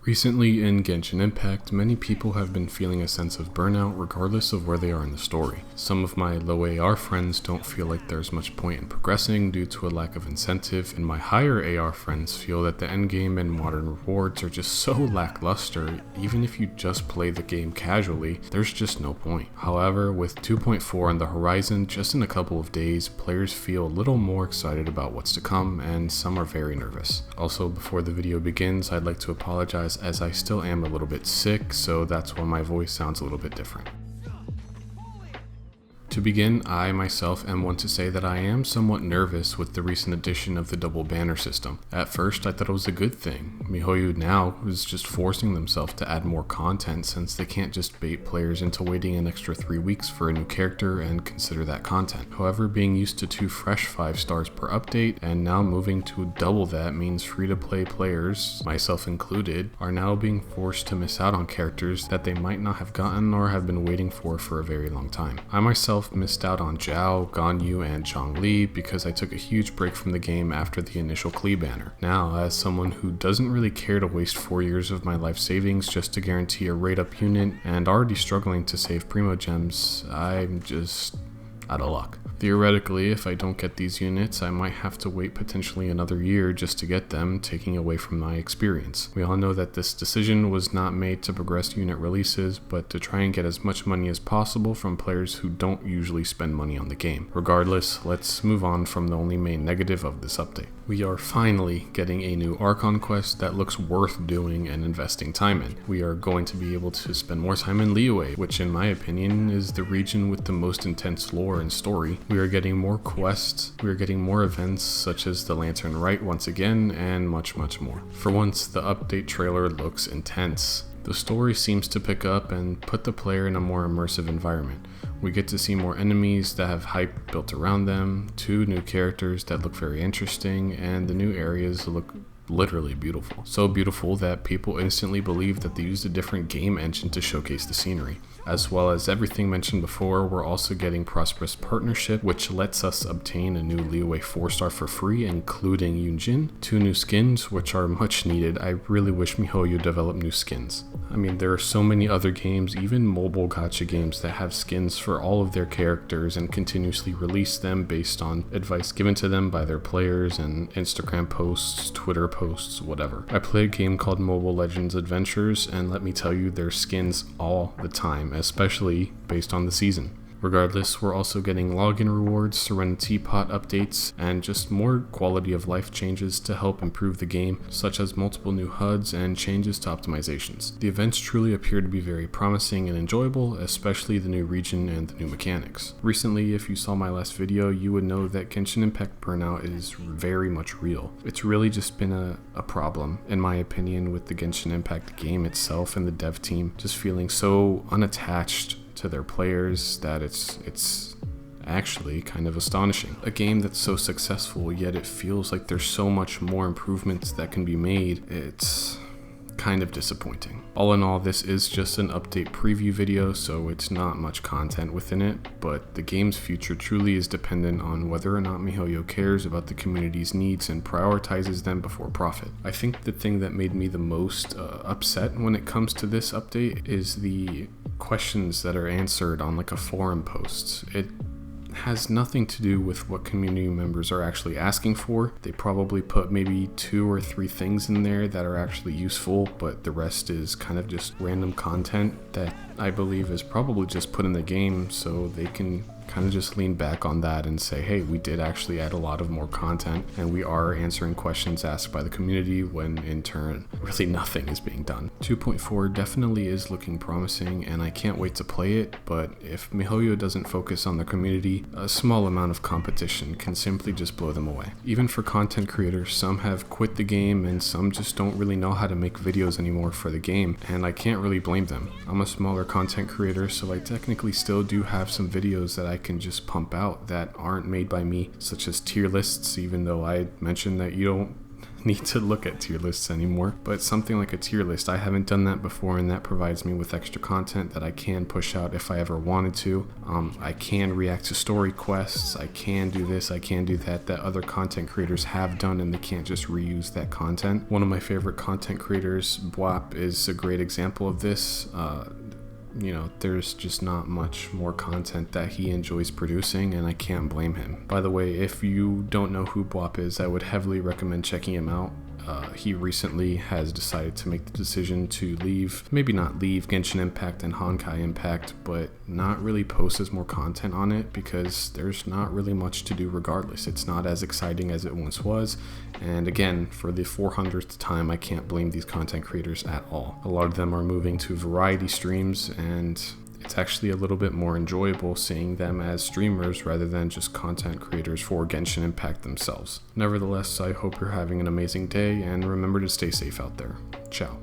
Recently in Genshin Impact, many people have been feeling a sense of burnout regardless of where they are in the story. Some of my low AR friends don't feel like there's much point in progressing due to a lack of incentive, and my higher AR friends feel that the endgame and modern rewards are just so lackluster. Even if you just play the game casually, there's just no point. However, with 2.4 on the horizon just in a couple of days, players feel a little more excited about what's to come, and some are very nervous. Also, before the video begins, I'd like to apologize as I still am a little bit sick, so that's why my voice sounds a little bit different. To begin, I myself am one to say that I am somewhat nervous with the recent addition of the double banner system. At first, I thought it was a good thing. mell-ø now is just forcing themselves to add more content since they can't just bait players into waiting an extra 3 weeks for a new character and consider that content. However, being used to 2 fresh 5 stars per update and now moving to double that means free-to-play players, myself included, are now being forced to miss out on characters that they might not have gotten or have been waiting for a very long time. I myself missed out on Zhao, Ganyu, and Zhongli because I took a huge break from the game after the initial Klee banner. Now, as someone who doesn't really care to waste 4 years of my life savings just to guarantee a rate up unit and already struggling to save primo gems, I'm just out of luck. Theoretically, if I don't get these units, I might have to wait potentially another year just to get them, taking away from my experience. We all know that this decision was not made to progress unit releases, but to try and get as much money as possible from players who don't usually spend money on the game. Regardless, let's move on from the only main negative of this update. We are finally getting a new Archon quest that looks worth doing and investing time in. We are going to be able to spend more time in mell-ø, which in my opinion is the region with the most intense lore and story. We are getting more quests, we are getting more events such as the Lantern Rite once again, and much more. For once, the update trailer looks intense. The story seems to pick up and put the player in a more immersive environment. We get to see more enemies that have hype built around them, 2 new characters that look very interesting, and the new areas look literally beautiful. So beautiful that people instantly believe that they used a different game engine to showcase the scenery. As well as everything mentioned before, we're also getting Prosperous Partnership, which lets us obtain a new mell-ø 4-star for free, including Yunjin, 2 new skins, which are much needed. I really wish mell-ø developed new skins. I mean, there are so many other games, even mobile gacha games, that have skins for all of their characters and continuously release them based on advice given to them by their players and Instagram posts, Twitter posts, whatever. I play a game called Mobile Legends Adventures, and let me tell you, there's skins all the time, especially based on the season. Regardless, we're also getting login rewards, Serenity Pot updates, and just more quality of life changes to help improve the game, such as multiple new HUDs and changes to optimizations. The events truly appear to be very promising and enjoyable, especially the new region and the new mechanics. Recently, if you saw my last video, you would know that Genshin Impact burnout is very much real. It's really just been a problem, in my opinion, with the Genshin Impact game itself and the dev team just feeling so unattached to their players that it's actually kind of astonishing. A game that's so successful, yet it feels like there's so much more improvements that can be made. It's kind of disappointing. All in all, this is just an update preview video, so it's not much content within it, but the game's future truly is dependent on whether or not mell-ø cares about the community's needs and prioritizes them before profit. I think the thing that made me the most upset when it comes to this update is the questions that are answered on like a forum post. It has nothing to do with what community members are actually asking for. They probably put maybe 2 or 3 things in there that are actually useful, but the rest is kind of just random content that I believe is probably just put in the game so they can kind of just lean back on that and say, hey, we did actually add a lot of more content and we are answering questions asked by the community, when in turn really nothing is being done. 2.4 definitely is looking promising and I can't wait to play it, but if mell-ø doesn't focus on the community, a small amount of competition can simply just blow them away. Even for content creators, some have quit the game and some just don't really know how to make videos anymore for the game, and I can't really blame them. I'm a smaller content creator, so I technically still do have some videos that I can just pump out that aren't made by me, such as tier lists, even though I mentioned that you don't need to look at tier lists anymore, but something like a tier list, I haven't done that before, and that provides me with extra content that I can push out if I ever wanted to. I can react to story quests, I can do this, I can do that other content creators have done, and they can't just reuse that content. One of my favorite content creators, Bwap, is a great example of this. There's just not much more content that he enjoys producing, and I can't blame him. By the way, if you don't know who Bwap is, I would heavily recommend checking him out. He recently has decided to make the decision to maybe not leave Genshin Impact and Honkai Impact, but not really post as more content on it because there's not really much to do regardless. It's not as exciting as it once was. And again, for the 400th time, I can't blame these content creators at all. A lot of them are moving to variety streams, and it's actually a little bit more enjoyable seeing them as streamers rather than just content creators for Genshin Impact themselves. Nevertheless, I hope you're having an amazing day, and remember to stay safe out there. Ciao.